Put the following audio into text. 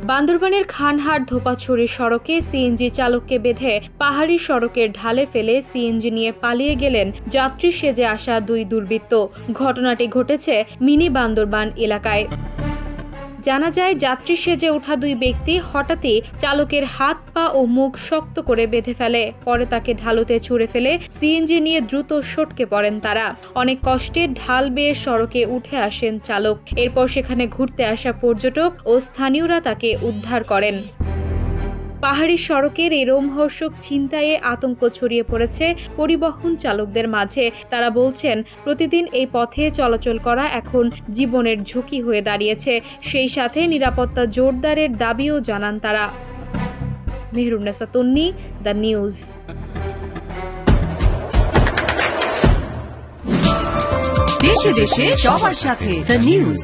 বান্দরবানের খানহাট ধোপাছড়ি সড়কে সিএনজি চালককে বেঁধে পাহাড়ি সড়কের ঢালে ফেলে সিএনজি নিয়ে পালিয়ে গেলেন যাত্রী সেজে আসা দুই দুর্বৃত্ত। ঘটনাটি ঘটেছে মিনি বান্দরবান এলাকায়। জানা যায়, যাত্রী সেজে ওঠা দুই ব্যক্তি হঠাৎই চালকের হাত পা ও মুখ শক্ত করে বেঁধে ফেলে। পরে তাকে ঢালুতে ছুঁড়ে ফেলে সিএনজি নিয়ে দ্রুত সটকে পড়েন তারা। অনেক কষ্টে ঢাল বেয়ে সড়কে উঠে আসেন চালক। এরপর সেখানে ঘুরতে আসা পর্যটক ও স্থানীয়রা তাকে উদ্ধার করেন। পাহাড়ি সড়কের এই রোমহর্ষক ছিনতাইয়ে আতঙ্ক ছড়িয়ে পড়েছে পরিবহন চালকদের মাঝে। তারা বলছেন, প্রতিদিন এই পথে চলাচল করা এখন জীবনের ঝুঁকি হয়ে দাঁড়িয়েছে। সেই সাথে নিরাপত্তা জোরদারের দাবিও জানান তারা। মেহরুন্নেসা তন্নি, দ্য নিউজ। দেশে দেশে সবার সাথে, দ্য নিউজ।